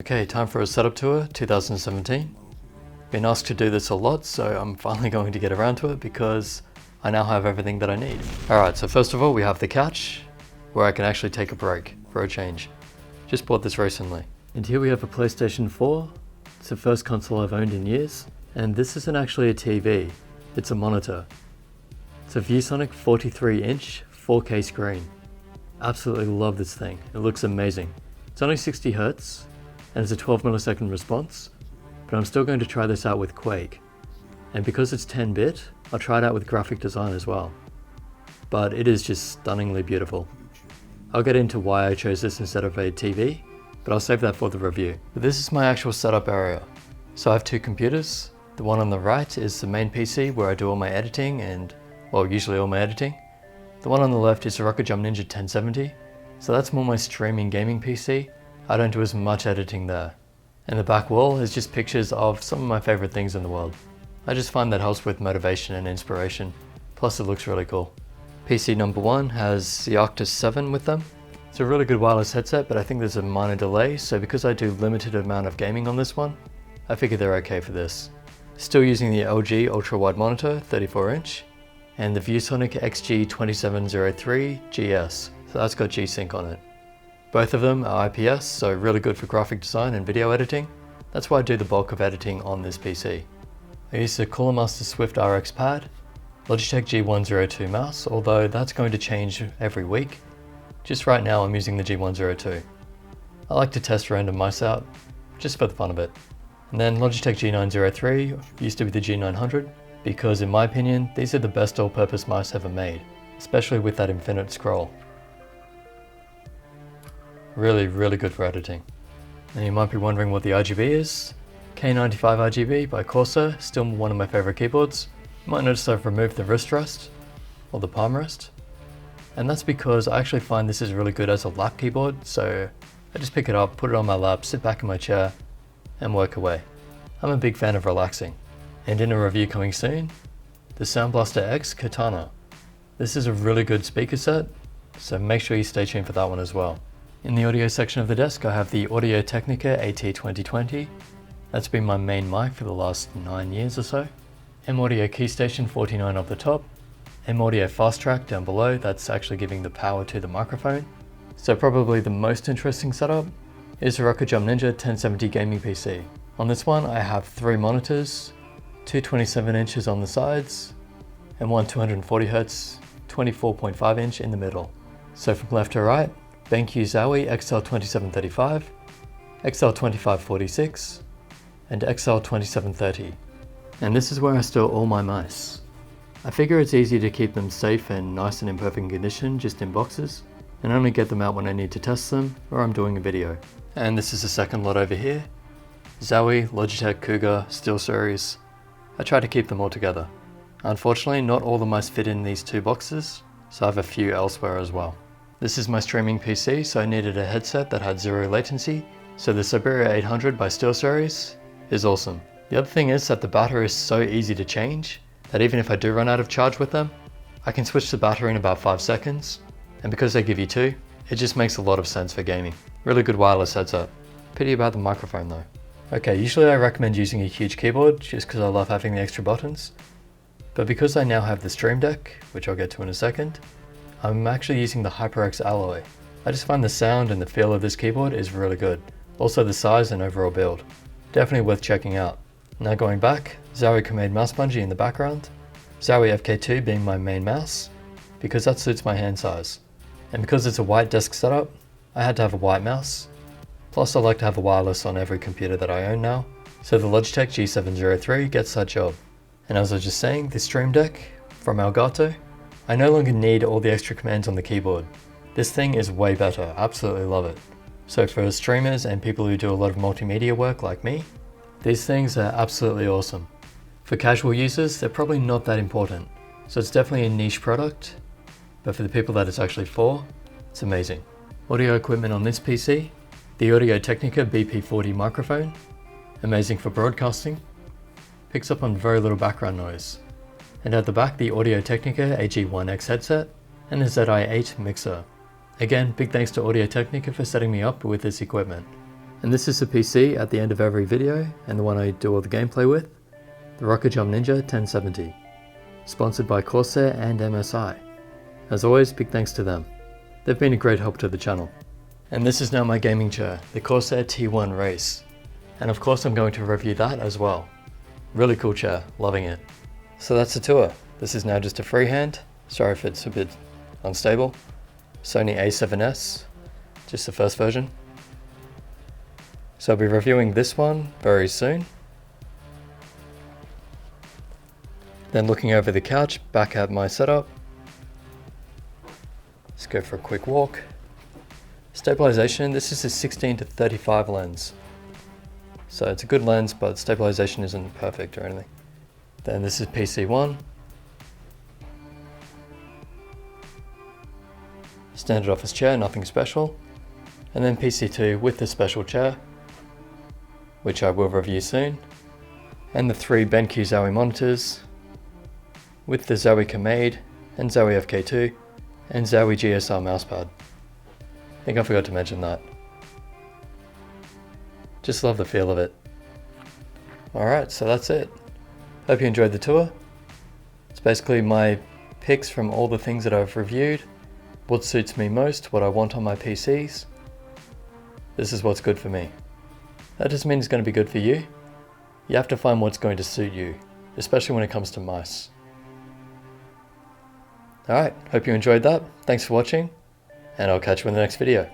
Okay, time for a setup tour 2017. Been asked to do this a lot, so I'm finally going to get around to it because I now have everything that I need. Alright, so first of all we have the couch, where I can actually take a break for a change. Just bought this recently. And here we have a PlayStation 4. It's the first console I've owned in years. And this isn't actually a TV, it's a monitor. It's a ViewSonic 43-inch 4K screen. Absolutely love this thing, it looks amazing. It's only 60 Hz, and it's a 12 millisecond response, but I'm still going to try this out with Quake. And because it's 10-bit, I'll try it out with graphic design as well. But it is just stunningly beautiful. I'll get into why I chose this instead of a TV, but I'll save that for the review. But this is my actual setup area. So I have two computers. The one on the right is the main PC where I do all my editing and, well, usually all my editing. The one on the left is a Rocket Jump Ninja 1070, so that's more my streaming gaming PC. I don't do as much editing there. And the back wall is just pictures of some of my favorite things in the world. I just find that helps with motivation and inspiration, plus it looks really cool. PC number one has the Arctis 7 with them. It's a really good wireless headset, but I think there's a minor delay, so because I do limited amount of gaming on this one, I figured they're okay for this. Still using the LG ultra wide monitor, 34-inch, and the ViewSonic XG2703 GS, so that's got G-Sync on it. Both of them are IPS, so really good for graphic design and video editing. That's why I do the bulk of editing on this PC. I use the Cooler Master Swift RX pad, Logitech G102 mouse, although that's going to change every week. Just right now I'm using the G102. I like to test random mice out, just for the fun of it. And then Logitech G903 used to be the G900, because in my opinion, these are the best all-purpose mice ever made, especially with that infinite scroll. Really good for editing. And you might be wondering what the RGB is. K95 Rgb by Corsair, still one of my favorite keyboards. You might notice I've removed the wrist rest, or the palm rest. And that's because I actually find this is really good as a lap keyboard, so I just pick it up, put it on my lap, sit back in my chair, and work away. I'm a big fan of relaxing. And in a review coming soon, the Sound Blaster X Katana. This is a really good speaker set, so make sure you stay tuned for that one as well. In the audio section of the desk I have the Audio Technica AT2020. That's been my main mic for the last 9 years or so. M-Audio Keystation 49 up the top. M-Audio Fast Track down below, that's actually giving the power to the microphone. So probably the most interesting setup is a Rocket Jump Ninja 1070 gaming PC. On this one I have 3 monitors, two 27 inches on the sides, and one 240Hz 24.5 inch in the middle. So from left to right, BenQ Zowie XL2735, XL2546, and XL2730. And this is where I store all my mice. I figure it's easy to keep them safe and nice and in perfect condition just in boxes, and only get them out when I need to test them or I'm doing a video. And this is the second lot over here. Zowie, Logitech, Cougar, SteelSeries. I try to keep them all together. Unfortunately, not all the mice fit in these 2 boxes, so I have a few elsewhere as well. This is my streaming PC, so I needed a headset that had 0 latency, so the Siberia 800 by SteelSeries is awesome. The other thing is that the battery is so easy to change that even if I do run out of charge with them, I can switch the battery in about 5 seconds, and because they give you 2, it just makes a lot of sense for gaming. Really good wireless headset. Pity about the microphone though. Okay, usually I recommend using a huge keyboard just because I love having the extra buttons, but because I now have the Stream Deck, which I'll get to in a second, I'm actually using the HyperX Alloy. I just find the sound and the feel of this keyboard is really good. Also the size and overall build. Definitely worth checking out. Now going back, Zowie Command Mouse Bungee in the background, Zowie FK2 being my main mouse, because that suits my hand size. And because it's a white desk setup, I had to have a white mouse. Plus I like to have a wireless on every computer that I own now, so the Logitech G703 gets that job. And as I was just saying, the Stream Deck from Elgato, I no longer need all the extra commands on the keyboard. This thing is way better, absolutely love it. So for streamers and people who do a lot of multimedia work like me, these things are absolutely awesome. For casual users, they're probably not that important, so it's definitely a niche product, but for the people that it's actually for, it's amazing. Audio equipment on this PC, the Audio Technica BP40 microphone, amazing for broadcasting, picks up on very little background noise. And at the back, the Audio Technica AG1X headset and a ZI8 mixer. Again, big thanks to Audio Technica for setting me up with this equipment. And this is the PC at the end of every video, and the one I do all the gameplay with, the Rocket Jump Ninja 1070, sponsored by Corsair and MSI. As always, big thanks to them. They've been a great help to the channel. And this is now my gaming chair, the Corsair T1 Race. And of course I'm going to review that as well. Really cool chair, loving it. So that's the tour. This is now just a freehand. Sorry if it's a bit unstable. Sony A7S, just the first version. So I'll be reviewing this one very soon. Then looking over the couch, back at my setup. Let's go for a quick walk. Stabilization, this is a 16-35 lens. So it's a good lens, but stabilization isn't perfect or anything. Then this is PC1. Standard office chair, nothing special. And then PC2 with the special chair, which I will review soon. And the 3 BenQ Zowie monitors, with the Zowie Kamade, and Zowie FK2, and Zowie GSR mousepad. I think I forgot to mention that. Just love the feel of it. Alright, so that's it. Hope you enjoyed the tour. It's basically my picks from all the things that I've reviewed, what suits me most, what I want on my PCs. This is what's good for me. That doesn't mean it's going to be good for you. You have to find what's going to suit you, especially when it comes to mice. Alright, hope you enjoyed that. Thanks for watching, and I'll catch you in the next video.